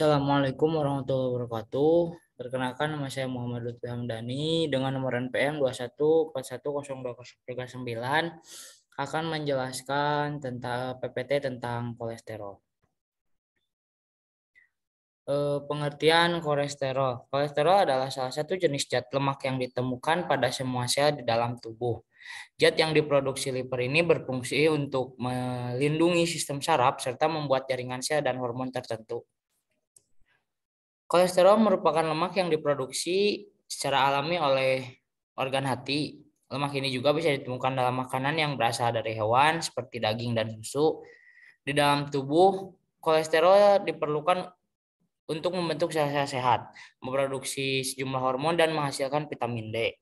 Assalamualaikum warahmatullahi wabarakatuh. Perkenalkan nama saya Muhammad Lutfi Hamdani dengan nomor NPM 21410239 akan menjelaskan tentang PPT tentang kolesterol. Pengertian kolesterol. Kolesterol adalah salah satu jenis zat lemak yang ditemukan pada semua sel di dalam tubuh. Zat yang diproduksi liver ini berfungsi untuk melindungi sistem saraf serta membuat jaringan sel dan hormon tertentu. Kolesterol merupakan lemak yang diproduksi secara alami oleh organ hati. Lemak ini juga bisa ditemukan dalam makanan yang berasal dari hewan seperti daging dan susu. Di dalam tubuh, kolesterol diperlukan untuk membentuk sel-sel sehat, memproduksi sejumlah hormon dan menghasilkan vitamin D.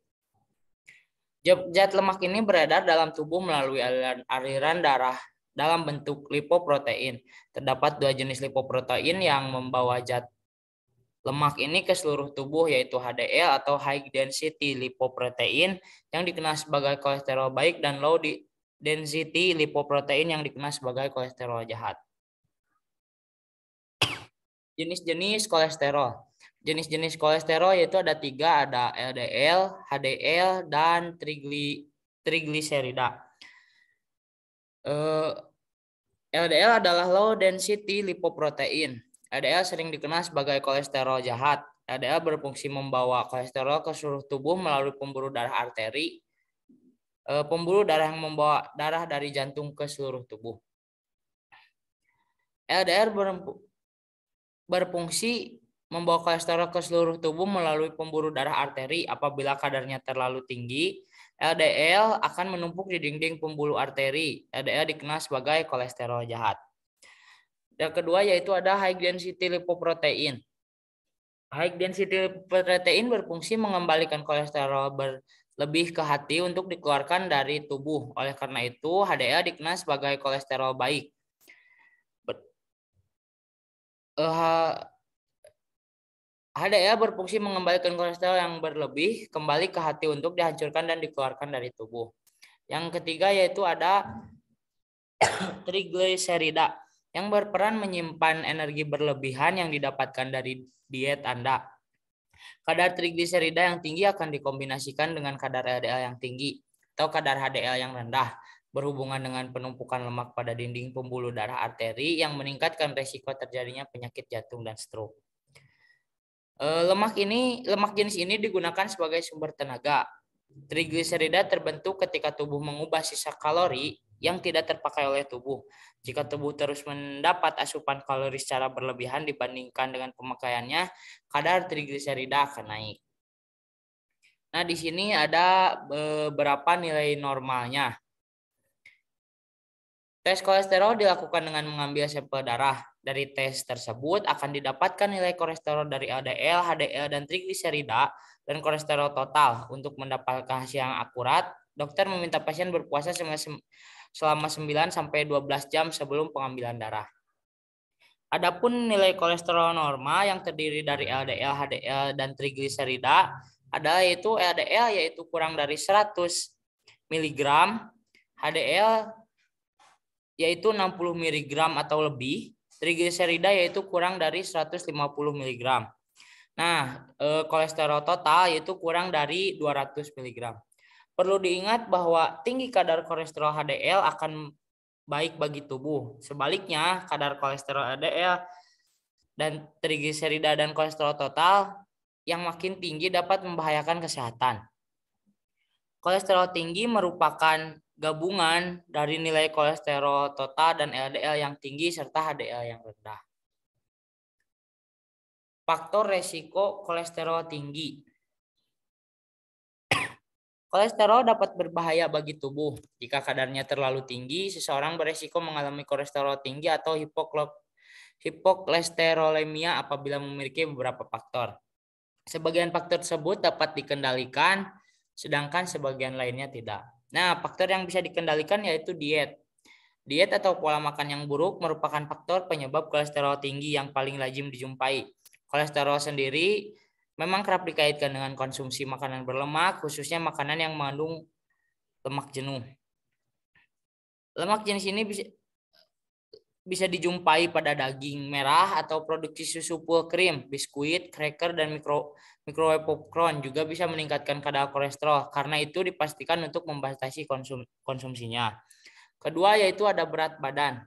Zat lemak ini beredar dalam tubuh melalui aliran darah dalam bentuk lipoprotein. Terdapat dua jenis lipoprotein yang membawa zat lemak ini ke seluruh tubuh, yaitu HDL atau high density lipoprotein yang dikenal sebagai kolesterol baik dan low density lipoprotein yang dikenal sebagai kolesterol jahat. Jenis-jenis kolesterol. Jenis-jenis kolesterol yaitu ada tiga, ada LDL, HDL, dan trigliserida. LDL adalah low density lipoprotein. LDL sering dikenal sebagai kolesterol jahat. LDL berfungsi membawa kolesterol ke seluruh tubuh melalui pembuluh darah arteri, pembuluh darah yang membawa darah dari jantung ke seluruh tubuh. LDL berfungsi membawa kolesterol ke seluruh tubuh melalui pembuluh darah arteri. Apabila kadarnya terlalu tinggi, LDL akan menumpuk di dinding pembuluh arteri. LDL dikenal sebagai kolesterol jahat. Yang kedua yaitu ada high density lipoprotein. High density lipoprotein berfungsi mengembalikan kolesterol berlebih ke hati untuk dikeluarkan dari tubuh. Oleh karena itu, HDL dikenal sebagai kolesterol baik. HDL berfungsi mengembalikan kolesterol yang berlebih kembali ke hati untuk dihancurkan dan dikeluarkan dari tubuh. Yang ketiga yaitu ada trigliserida yang berperan menyimpan energi berlebihan yang didapatkan dari diet Anda. Kadar trigliserida yang tinggi akan dikombinasikan dengan kadar LDL yang tinggi atau kadar HDL yang rendah, berhubungan dengan penumpukan lemak pada dinding pembuluh darah arteri yang meningkatkan risiko terjadinya penyakit jantung dan stroke. Lemak jenis ini digunakan sebagai sumber tenaga. Trigliserida terbentuk ketika tubuh mengubah sisa kalori yang tidak terpakai oleh tubuh. Jika tubuh terus mendapat asupan kalori secara berlebihan dibandingkan dengan pemakaiannya, kadar trigliserida akan naik. Nah, di sini ada beberapa nilai normalnya. Tes kolesterol dilakukan dengan mengambil sampel darah. Dari tes tersebut akan didapatkan nilai kolesterol dari LDL, HDL, dan trigliserida dan kolesterol total. Untuk mendapatkan hasil yang akurat, dokter meminta pasien berpuasa selama 9 sampai 12 jam sebelum pengambilan darah. Adapun nilai kolesterol normal yang terdiri dari LDL, HDL, dan trigliserida adalah yaitu LDL yaitu kurang dari 100 mg, HDL yaitu 60 mg atau lebih, trigliserida yaitu kurang dari 150 mg. Nah, kolesterol total yaitu kurang dari 200 mg. Perlu diingat bahwa tinggi kadar kolesterol HDL akan baik bagi tubuh. Sebaliknya, kadar kolesterol LDL dan trigliserida dan kolesterol total yang makin tinggi dapat membahayakan kesehatan. Kolesterol tinggi merupakan gabungan dari nilai kolesterol total dan LDL yang tinggi serta HDL yang rendah. Faktor resiko kolesterol tinggi. Kolesterol dapat berbahaya bagi tubuh. Jika kadarnya terlalu tinggi, seseorang beresiko mengalami kolesterol tinggi atau hipoklesterolемia apabila memiliki beberapa faktor. Sebagian faktor tersebut dapat dikendalikan, sedangkan sebagian lainnya tidak. Nah, faktor yang bisa dikendalikan yaitu diet. Diet atau pola makan yang buruk merupakan faktor penyebab kolesterol tinggi yang paling lazim dijumpai. Kolesterol sendiri memang kerap dikaitkan dengan konsumsi makanan berlemak, khususnya makanan yang mengandung lemak jenuh. Lemak jenis ini bisa dijumpai pada daging merah atau produksi susu full cream, biskuit, cracker, dan microwave popcorn juga bisa meningkatkan kadar kolesterol. Karena itu dipastikan untuk membatasi konsumsinya. Kedua yaitu ada berat badan.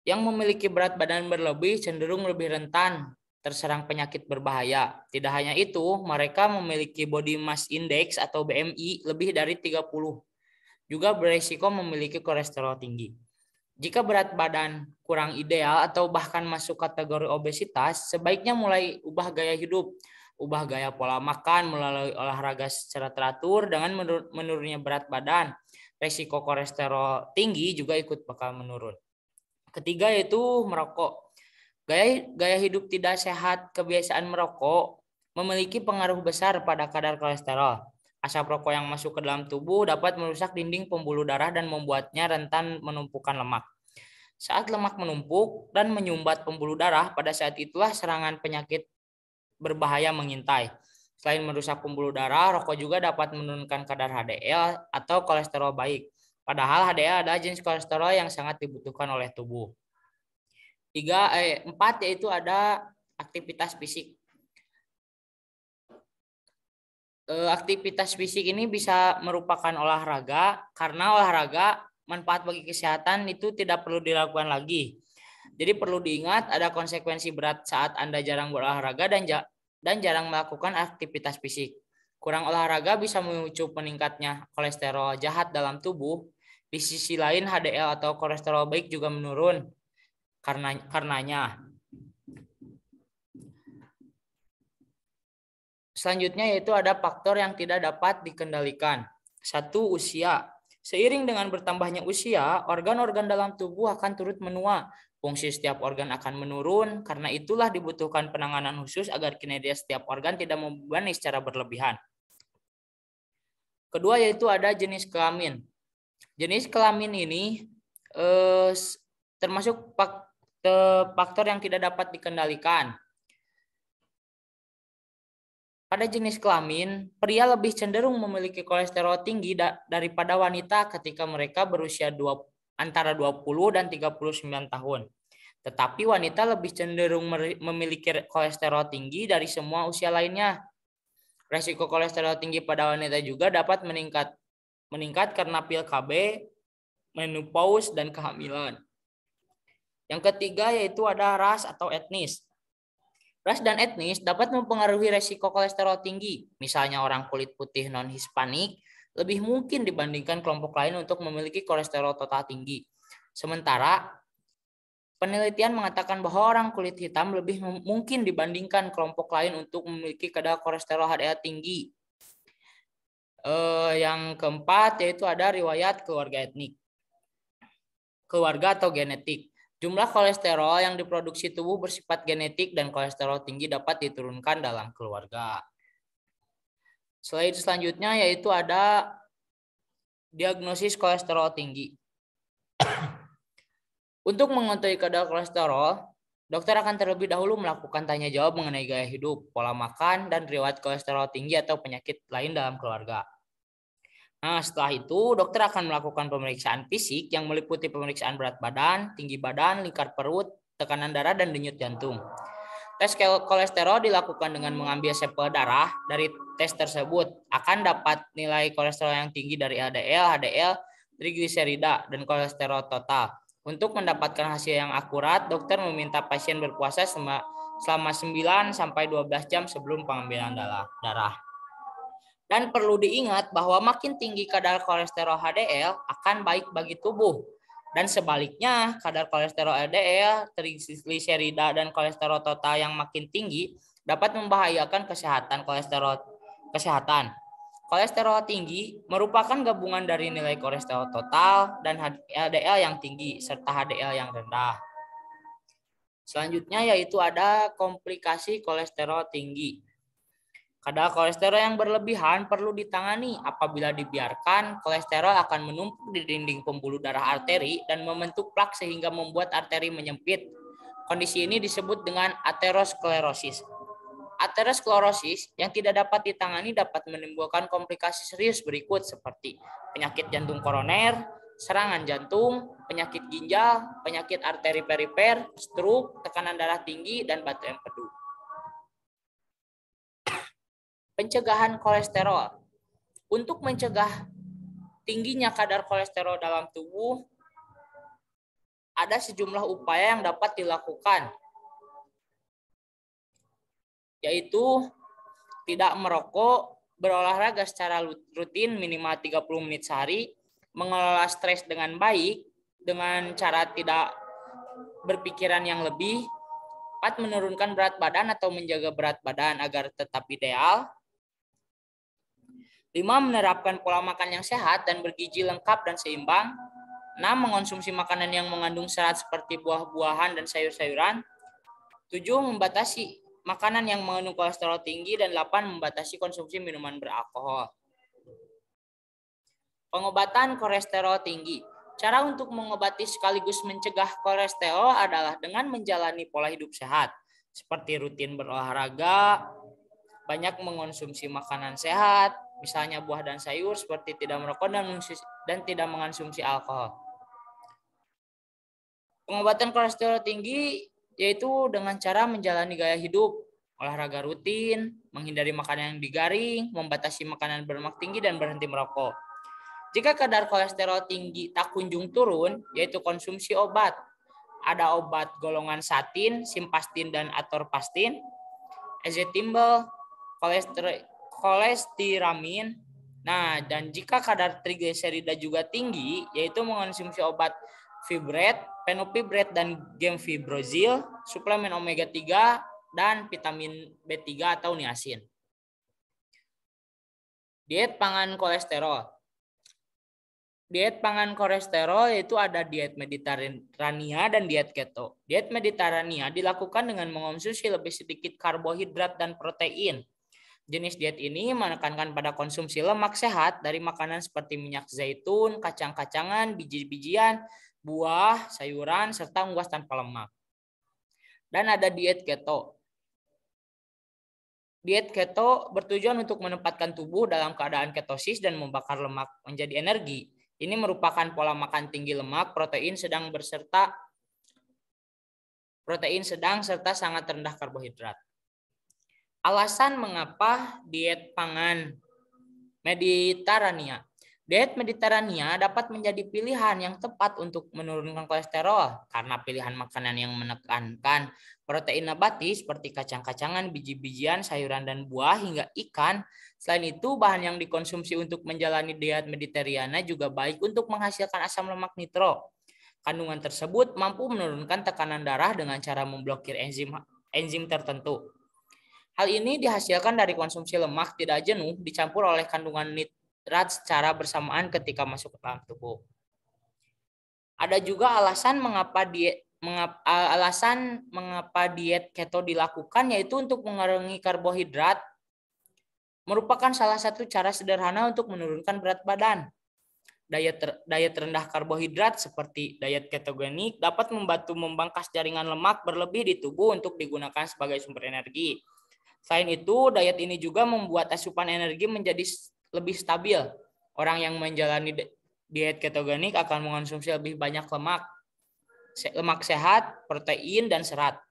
Yang memiliki berat badan berlebih cenderung lebih rentan terserang penyakit berbahaya. Tidak hanya itu, mereka memiliki body mass index atau BMI lebih dari 30. Juga berisiko memiliki kolesterol tinggi. Jika berat badan kurang ideal atau bahkan masuk kategori obesitas, sebaiknya mulai ubah gaya hidup, ubah gaya pola makan melalui olahraga secara teratur. Dengan menurunnya berat badan, risiko kolesterol tinggi juga ikut bakal menurun. Ketiga yaitu merokok. Gaya hidup tidak sehat, kebiasaan merokok memiliki pengaruh besar pada kadar kolesterol. Asap rokok yang masuk ke dalam tubuh dapat merusak dinding pembuluh darah dan membuatnya rentan menumpukan lemak. Saat lemak menumpuk dan menyumbat pembuluh darah, pada saat itulah serangan penyakit berbahaya mengintai. Selain merusak pembuluh darah, rokok juga dapat menurunkan kadar HDL atau kolesterol baik. Padahal HDL adalah jenis kolesterol yang sangat dibutuhkan oleh tubuh. 4 yaitu ada aktivitas fisik. Aktivitas fisik ini bisa merupakan olahraga, karena olahraga manfaat bagi kesehatan itu tidak perlu dilakukan lagi. Jadi perlu diingat ada konsekuensi berat saat Anda jarang berolahraga dan jarang melakukan aktivitas fisik. Kurang olahraga bisa memicu meningkatnya kolesterol jahat dalam tubuh. Di sisi lain HDL atau kolesterol baik juga menurun karenanya. Selanjutnya yaitu ada faktor yang tidak dapat dikendalikan. 1. Usia. Seiring dengan bertambahnya usia, organ-organ dalam tubuh akan turut menua. Fungsi setiap organ akan menurun, karena itulah dibutuhkan penanganan khusus agar kinerja setiap organ tidak membebani secara berlebihan. Kedua yaitu ada jenis kelamin. Jenis kelamin ini termasuk faktor yang tidak dapat dikendalikan. Pada jenis kelamin, pria lebih cenderung memiliki kolesterol tinggi daripada wanita ketika mereka berusia antara 20 dan 39 tahun. Tetapi wanita lebih cenderung memiliki kolesterol tinggi dari semua usia lainnya. Resiko kolesterol tinggi pada wanita juga dapat meningkat karena pil KB, menopause, dan kehamilan. Yang ketiga yaitu ada ras atau etnis. Ras dan etnis dapat mempengaruhi resiko kolesterol tinggi. Misalnya orang kulit putih non-Hispanik lebih mungkin dibandingkan kelompok lain untuk memiliki kolesterol total tinggi. Sementara penelitian mengatakan bahwa orang kulit hitam lebih mungkin dibandingkan kelompok lain untuk memiliki kadar kolesterol HDL tinggi. Yang keempat yaitu ada riwayat keluarga atau genetik. Jumlah kolesterol yang diproduksi tubuh bersifat genetik dan kolesterol tinggi dapat diturunkan dalam keluarga. Slide selanjutnya yaitu ada diagnosis kolesterol tinggi. Untuk mengetahui kadar kolesterol, dokter akan terlebih dahulu melakukan tanya jawab mengenai gaya hidup, pola makan, dan riwayat kolesterol tinggi atau penyakit lain dalam keluarga. Nah, setelah itu dokter akan melakukan pemeriksaan fisik yang meliputi pemeriksaan berat badan, tinggi badan, lingkar perut, tekanan darah, dan denyut jantung. Tes kolesterol dilakukan dengan mengambil sampel darah. Dari tes tersebut akan dapat nilai kolesterol yang tinggi dari LDL, HDL, trigliserida, dan kolesterol total. Untuk mendapatkan hasil yang akurat, dokter meminta pasien berpuasa selama 9 sampai 12 jam sebelum pengambilan darah. Dan perlu diingat bahwa makin tinggi kadar kolesterol HDL akan baik bagi tubuh. Dan sebaliknya, kadar kolesterol LDL, trigliserida, dan kolesterol total yang makin tinggi dapat membahayakan kesehatan. Kolesterol tinggi merupakan gabungan dari nilai kolesterol total dan LDL yang tinggi serta HDL yang rendah. Selanjutnya yaitu ada komplikasi kolesterol tinggi. Kadar kolesterol yang berlebihan perlu ditangani. Apabila dibiarkan, kolesterol akan menumpuk di dinding pembuluh darah arteri dan membentuk plak sehingga membuat arteri menyempit. Kondisi ini disebut dengan aterosklerosis. Aterosklerosis yang tidak dapat ditangani dapat menimbulkan komplikasi serius berikut seperti penyakit jantung koroner, serangan jantung, penyakit ginjal, penyakit arteri perifer, stroke, tekanan darah tinggi, dan batu empedu. Pencegahan kolesterol. Untuk mencegah tingginya kadar kolesterol dalam tubuh, ada sejumlah upaya yang dapat dilakukan, yaitu tidak merokok, berolahraga secara rutin minimal 30 menit sehari, mengelola stres dengan baik dengan cara tidak berpikiran yang lebih, 4. Menurunkan berat badan atau menjaga berat badan agar tetap ideal, 5. Menerapkan pola makan yang sehat dan bergizi lengkap dan seimbang, 6. Mengonsumsi makanan yang mengandung serat seperti buah-buahan dan sayur-sayuran, 7. Membatasi makanan yang mengandung kolesterol tinggi, dan 8. Membatasi konsumsi minuman beralkohol. Pengobatan kolesterol tinggi. Cara untuk mengobati sekaligus mencegah kolesterol adalah dengan menjalani pola hidup sehat, seperti rutin berolahraga, banyak mengonsumsi makanan sehat, misalnya buah dan sayur, seperti tidak merokok dan tidak mengonsumsi alkohol. Pengobatan kolesterol tinggi yaitu dengan cara menjalani gaya hidup, olahraga rutin, menghindari makanan yang digaring, membatasi makanan berlemak tinggi, dan berhenti merokok. Jika kadar kolesterol tinggi tak kunjung turun, yaitu konsumsi obat. Ada obat golongan statin, simvastatin, dan atorvastatin, ezetimibe, kolestiramin. Nah, dan jika kadar trigliserida juga tinggi, yaitu mengonsumsi obat fibret, fenofibret, dan gemfibrozil, suplemen omega 3, dan vitamin B3 atau niacin. Diet pangan kolesterol. Diet pangan kolesterol yaitu ada diet Mediterania dan diet keto. Diet Mediterania dilakukan dengan mengonsumsi lebih sedikit karbohidrat dan protein. Jenis diet ini menekankan pada konsumsi lemak sehat dari makanan seperti minyak zaitun, kacang-kacangan, biji-bijian, buah, sayuran, serta unggas tanpa lemak. Dan ada diet keto. Diet keto bertujuan untuk menempatkan tubuh dalam keadaan ketosis dan membakar lemak menjadi energi. Ini merupakan pola makan tinggi lemak, protein sedang serta sangat rendah karbohidrat. Alasan mengapa diet pangan Mediterania. Diet Mediterania dapat menjadi pilihan yang tepat untuk menurunkan kolesterol karena pilihan makanan yang menekankan protein nabati seperti kacang-kacangan, biji-bijian, sayuran, dan buah hingga ikan. Selain itu, bahan yang dikonsumsi untuk menjalani diet Mediterania juga baik untuk menghasilkan asam lemak nitro. Kandungan tersebut mampu menurunkan tekanan darah dengan cara memblokir enzim tertentu. Hal ini dihasilkan dari konsumsi lemak tidak jenuh dicampur oleh kandungan nitrat secara bersamaan ketika masuk ke dalam tubuh. Ada juga alasan mengapa diet keto dilakukan, yaitu untuk mengurangi karbohidrat, merupakan salah satu cara sederhana untuk menurunkan berat badan. Diet rendah karbohidrat seperti diet ketogenik dapat membantu membangkas jaringan lemak berlebih di tubuh untuk digunakan sebagai sumber energi. Selain itu, diet ini juga membuat asupan energi menjadi lebih stabil. Orang yang menjalani diet ketogenik akan mengonsumsi lebih banyak lemak sehat, protein, dan serat.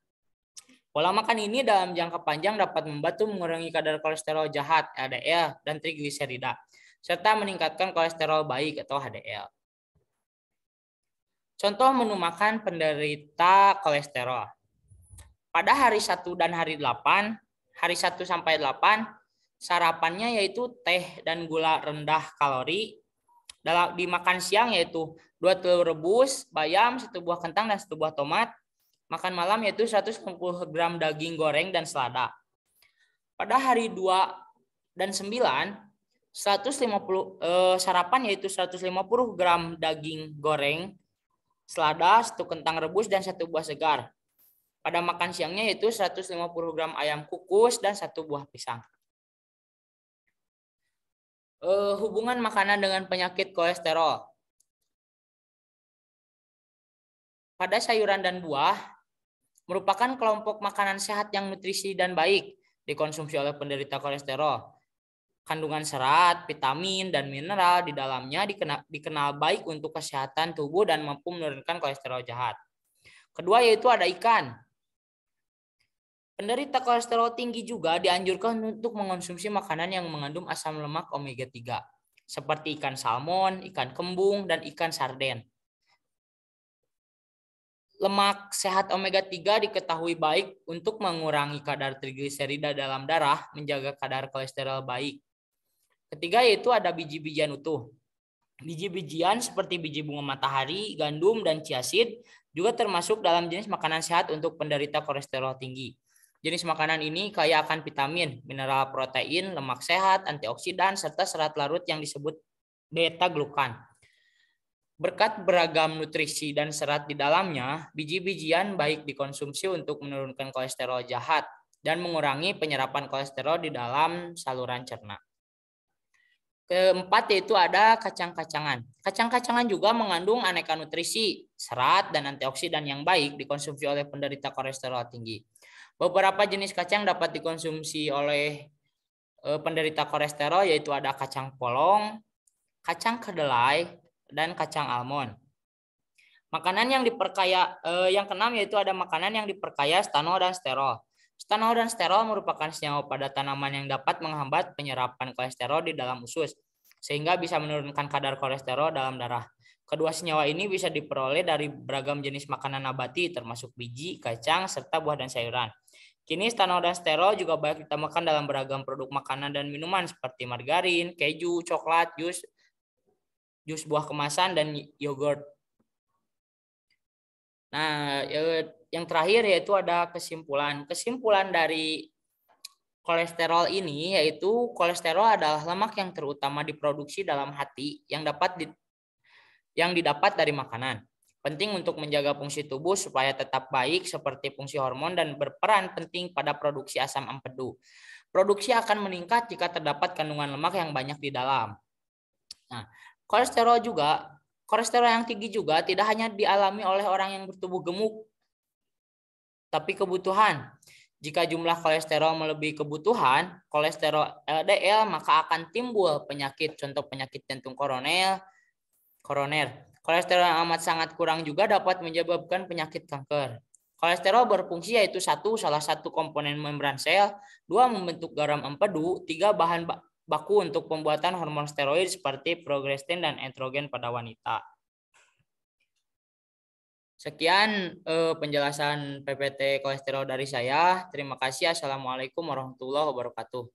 Pola makan ini dalam jangka panjang dapat membantu mengurangi kadar kolesterol jahat (LDL) dan trigliserida, serta meningkatkan kolesterol baik atau HDL. Contoh menu makan penderita kolesterol. Pada hari 1 dan hari 8, hari 1 sampai 8, sarapannya yaitu teh dan gula rendah kalori. Di makan siang yaitu 2 telur rebus, bayam, 1 buah kentang, dan 1 buah tomat. Makan malam yaitu 150 gram daging goreng dan selada. Pada hari 2 dan 9, sarapan yaitu 150 gram daging goreng, selada, 1 kentang rebus, dan 1 buah segar. Pada makan siangnya yaitu 150 gram ayam kukus dan 1 buah pisang. Hubungan makanan dengan penyakit kolesterol. Pada sayuran dan buah merupakan kelompok makanan sehat yang nutrisi dan baik dikonsumsi oleh penderita kolesterol. Kandungan serat, vitamin, dan mineral di dalamnya dikenal baik untuk kesehatan tubuh dan mampu menurunkan kolesterol jahat. Kedua yaitu ada ikan. Penderita kolesterol tinggi juga dianjurkan untuk mengonsumsi makanan yang mengandung asam lemak omega 3, seperti ikan salmon, ikan kembung, dan ikan sarden. Lemak sehat omega 3 diketahui baik untuk mengurangi kadar trigliserida dalam darah, menjaga kadar kolesterol baik. Ketiga yaitu ada biji-bijian utuh. Biji-bijian seperti biji bunga matahari, gandum, dan chia seed juga termasuk dalam jenis makanan sehat untuk penderita kolesterol tinggi. Jenis makanan ini kaya akan vitamin, mineral, protein, lemak sehat, antioksidan, serta serat larut yang disebut beta-glukan. Berkat beragam nutrisi dan serat di dalamnya, biji-bijian baik dikonsumsi untuk menurunkan kolesterol jahat dan mengurangi penyerapan kolesterol di dalam saluran cerna. Keempat yaitu ada kacang-kacangan. Kacang-kacangan juga mengandung aneka nutrisi, serat, dan antioksidan yang baik dikonsumsi oleh penderita kolesterol tinggi. Beberapa jenis kacang dapat dikonsumsi oleh penderita kolesterol yaitu ada kacang polong, kacang kedelai, dan kacang almond. Makanan yang diperkaya yang keenam yaitu ada makanan yang diperkaya stanol dan sterol. Stanol dan sterol merupakan senyawa pada tanaman yang dapat menghambat penyerapan kolesterol di dalam usus, sehingga bisa menurunkan kadar kolesterol dalam darah. Kedua senyawa ini bisa diperoleh dari beragam jenis makanan nabati, termasuk biji, kacang, serta buah dan sayuran. Kini stanol dan sterol juga banyak ditambahkan dalam beragam produk makanan dan minuman seperti margarin, keju, coklat, jus buah kemasan, dan yogurt. Nah, yang terakhir yaitu ada kesimpulan. Kesimpulan dari kolesterol ini yaitu kolesterol adalah lemak yang terutama diproduksi dalam hati yang didapat dari makanan. Penting untuk menjaga fungsi tubuh supaya tetap baik seperti fungsi hormon dan berperan penting pada produksi asam empedu. Produksi akan meningkat jika terdapat kandungan lemak yang banyak di dalam. Nah, kolesterol yang tinggi juga tidak hanya dialami oleh orang yang bertubuh gemuk, tapi kebutuhan. Jika jumlah kolesterol melebihi kebutuhan, kolesterol LDL, maka akan timbul penyakit, contoh penyakit jantung koroner. Kolesterol yang amat sangat kurang juga dapat menyebabkan penyakit kanker. Kolesterol berfungsi yaitu salah satu komponen membran sel, 2 membentuk garam empedu, 3 bahan baku untuk pembuatan hormon steroid seperti progesteron dan estrogen pada wanita. Sekian penjelasan PPT kolesterol dari saya. Terima kasih. Assalamualaikum warahmatullahi wabarakatuh.